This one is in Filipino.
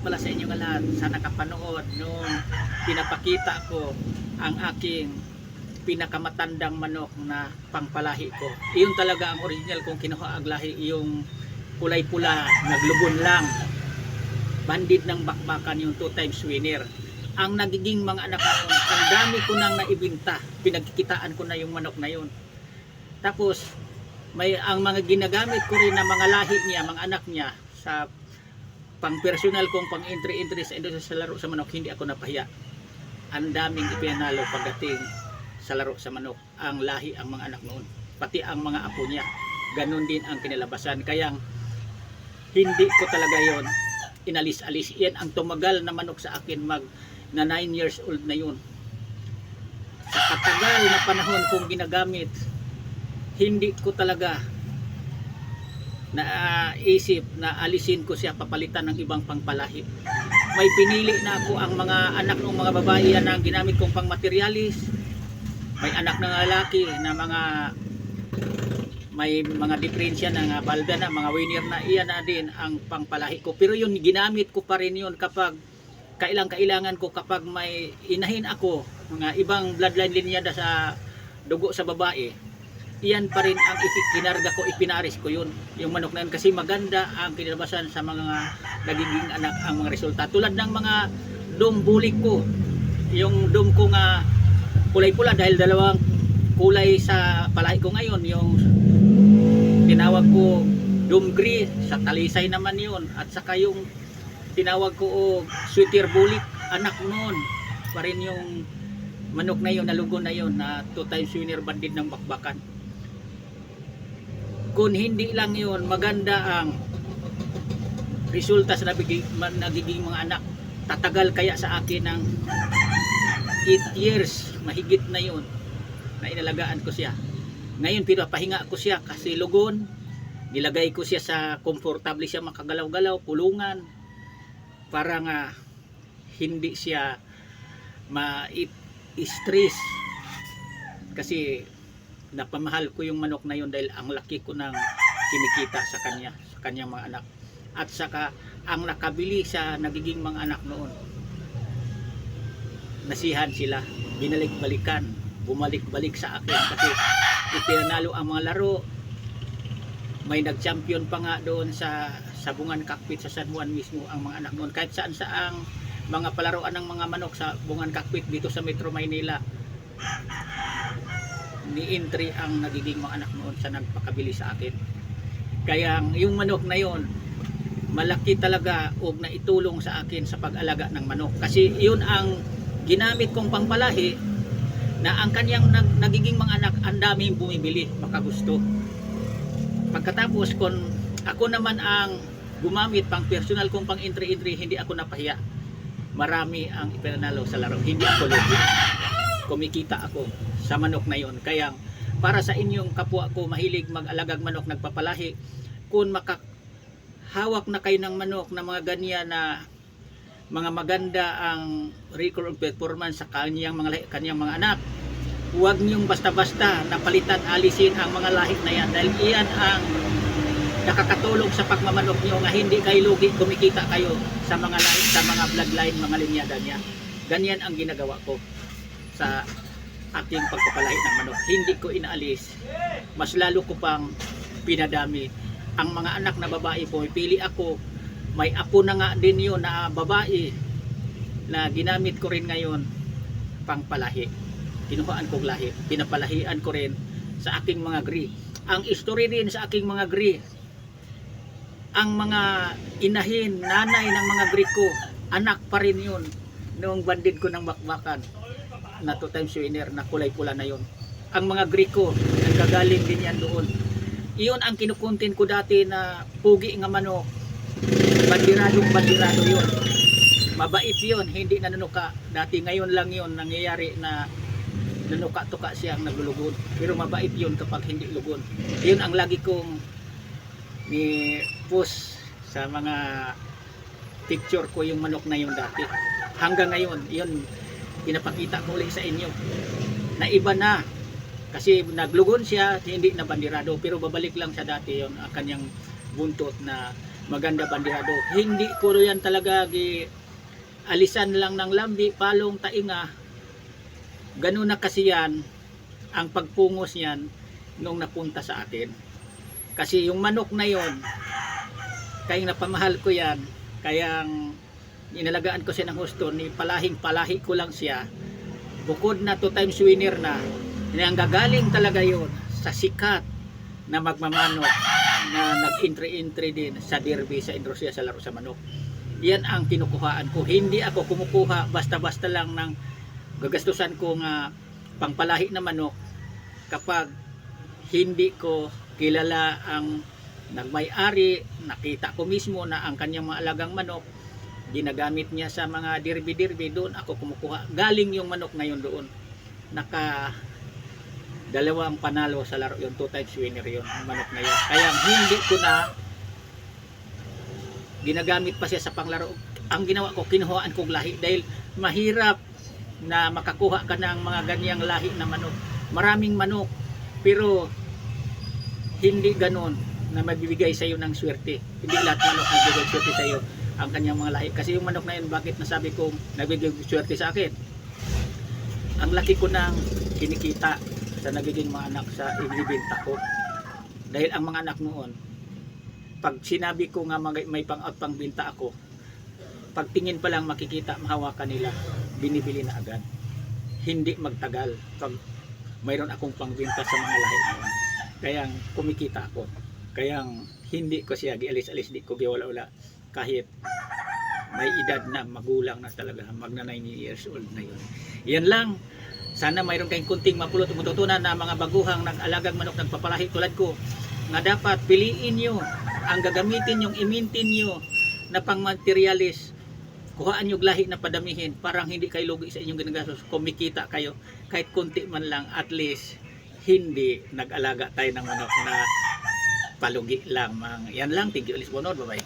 pala sa inyo lahat sa nakapanood nung pinapakita ko ang aking pinakamatandang manok na pangpalahi ko. Iyon talaga ang original kong kinuha aglahi, yung kulay pula, naglugon lang. Bandid ng bakbakan, yung 2 times winner. Ang nagiging mga anak ko, ang dami ko nang naibinta. Pinagkikitaan ko na yung manok na yun. Tapos, ang mga ginagamit ko rin na mga lahi niya, mga anak niya, sa pang personal kong pang entry sa industry sa laro sa manok, hindi ako napahiya. Ang daming ipinanalo pagdating sa laro sa manok, ang lahi, ang mga anak noon, pati ang mga apo niya, ganun din ang kinalabasan. Kaya hindi ko talaga yon inalis-alis. Yan ang tumagal na manok sa akin, na 9 years old na yun. Sa katagal na panahon kong ginagamit, hindi ko talaga naisip na alisin ko siya, papalitan ng ibang pangpalahi. May pinili na ako ang mga anak ng mga babae na ginamit kong pang materialis. May anak ng lalaki na may mga diferensya na balda na, mga winner na, iyan na din ang pangpalahi ko. Pero yun, ginamit ko pa rin yun kapag kailangan ko, kapag may inahin ako, mga ibang bloodline linyada sa dugo sa babae. Iyan pa rin ang ikinarga ko, ipinaris ko yun, yung manok na yun, kasi maganda ang kinalabasan sa mga nagiging anak, ang mga resulta. Tulad ng mga dom bulik ko, yung dom ko nga kulay pula, dahil dalawang kulay sa palahi ko ngayon, yung tinawag ko dom gray, sa talisay naman yun, at saka yung tinawag ko sweeter bulik, anak noon pa rin yung manok na yun, nalugon na yun, na 2 times winner, bandid ng bakbakan. Kung hindi lang yun, maganda ang resulta sa nagiging mga anak. Tatagal kaya sa akin ng 8 years, mahigit na yun, na inalagaan ko siya. Ngayon pinapahinga ko siya kasi lugon, nilagay ko siya sa komportable siya, makagalaw-galaw, kulungan, para nga hindi siya ma-stress. Kasi napamahal ko yung manok na yun dahil ang laki ko ng kinikita sa kanyang mga anak. At saka ang nakabili sa nagiging mga anak noon, nasihan sila, binalik-balikan, bumalik-balik sa akin kasi ipinanalo ang mga laro. May nag-champion pa nga doon sa Bungan Cockpit sa San Juan mismo ang mga anak noon. Kahit saan saang mga palaruan ng mga manok sa Bungan Cockpit dito sa Metro Maynila, ni entry ang nagiging mga anak noon sa nagpakabili sa akin. Kaya yung manok na yon, malaki talaga og na itulong sa akin sa pag-alaga ng manok, kasi yun ang ginamit kong pangpalahi, na ang kanyang nagiging mga anak, ang daming bumibili, makagusto. Pagkatapos kung ako naman ang gumamit pang personal kong pang entry, hindi ako napahiya. Marami ang ipinanalo sa laro, hindi ako lugi, kumikita ako sa manok na yon. Kaya para sa inyong kapwa ko mahilig mag-alagang manok, nagpapalahi, kung makahawak na kayo ng manok na mga ganyan na mga maganda ang record of performance sa kanyang mga anak, huwag niyong basta-basta napalitan, alisin ang mga lahi na yan, dahil iyan ang nakakatulong sa pagmamanok niyo, nga hindi kayo lugi, kumikita kayo sa mga lahi, sa mga bloodline, mga linyada niya. Ganyan ang ginagawa ko sa aking pagpapalahi ng manok. Hindi ko inaalis, mas lalo ko pang pinadami. Ang mga anak na babae po, pili ako. May apo na nga din yun na babae na ginamit ko rin ngayon pang palahi. Kinuhaan kong lahi, pinapalahian ko rin sa aking mga gri. Ang history din sa aking mga gri, ang mga inahin, nanay ng mga gri ko, anak pa rin yun noong bandid ko ng bakbakan na 2 times winner na kulay pula na yon. Ang mga Griko, nagkagaling din yan doon. Iyon ang kinukuntin ko dati na pugi nga manok, bandirado yun. Mabait yun, hindi nanunuka. Dati ngayon lang yun nangyayari na nanuka-tuka siya ang naglulugod. Pero mabait yun kapag hindi lugod. Yun ang lagi kong post sa mga picture ko, yung manok na yun dati. Hanggang ngayon, yun pinapakita ko ulit sa inyo na iba na, kasi naglugon siya, hindi na bandirado, pero babalik lang sa dati yon, ang kanyang buntot na maganda bandihado. Hindi ko yan talaga alisan lang ng lambi, palong, tainga. Ganun na kasi yan ang pagpungos niyan nung napunta sa akin. Kasi yung manok na yon, kaya napamahal ko yan, kaya inalagaan ko siya ng husto, ni palahi ko lang siya. Bukod na 2 times winner na, ang gagaling talaga yon sa sikat na magmamanok na nag-entry din sa derby sa Indrosia sa laro sa manok. Yan ang kinukuhaan ko. Hindi ako kumukuha basta-basta lang ng gagastusan ko nga pangpalahi na manok kapag hindi ko kilala ang nagmay-ari. Nakita ko mismo na ang kanyang mga alagang manok ginagamit niya sa mga derby, doon ako kumukuha. Galing yung manok na yun doon. Naka 2 panalo sa laro yung 2 times winner yun, manok na yun. Kaya hindi ko na ginagamit pa siya sa panglaro. Ang ginawa ko, kinuhaan kong lahi dahil mahirap na makakuha ka ng mga ganyang lahi na manok. Maraming manok pero hindi ganon na magbibigay sa iyo ng swerte. Hindi lahat manok nagbibigay swerte sa iyo ang kanyang mga lahi. Kasi yung manok na yun, bakit nasabi ko nagbibigay swerte sa akin? Ang laki ko ng kinikita sa nagiging mga anak sa ibinibenta ko. Dahil ang mga anak noon, pag sinabi ko nga may pang-out pang binta ako, pagtingin pa lang makikita, mahawakan nila, binibili na agad. Hindi magtagal pag mayroon akong pangbenta sa mga lahi noon. Kaya kumikita ako. Kaya hindi ko siya gialis-alis, di ko giwala-wala. Kahit may edad na, magulang na talaga, magna 9 years old na yun. Yan lang. Sana mayroon kayong kunting mapulot o matutunan na mga baguhang nag-alagang manok nagpapalahi tulad ko, na dapat piliin nyo ang gagamitin yung imintin nyo na pang materialis. Kuhaan nyo lahi na padamihin, parang hindi kayo lugi sa inyong ginagastos. Kumikita kayo kahit kunti man lang, at least hindi nag-alaga tayo ng manok na palugi lang. Yan lang. Thank you, Alice Bonod. Bye bye.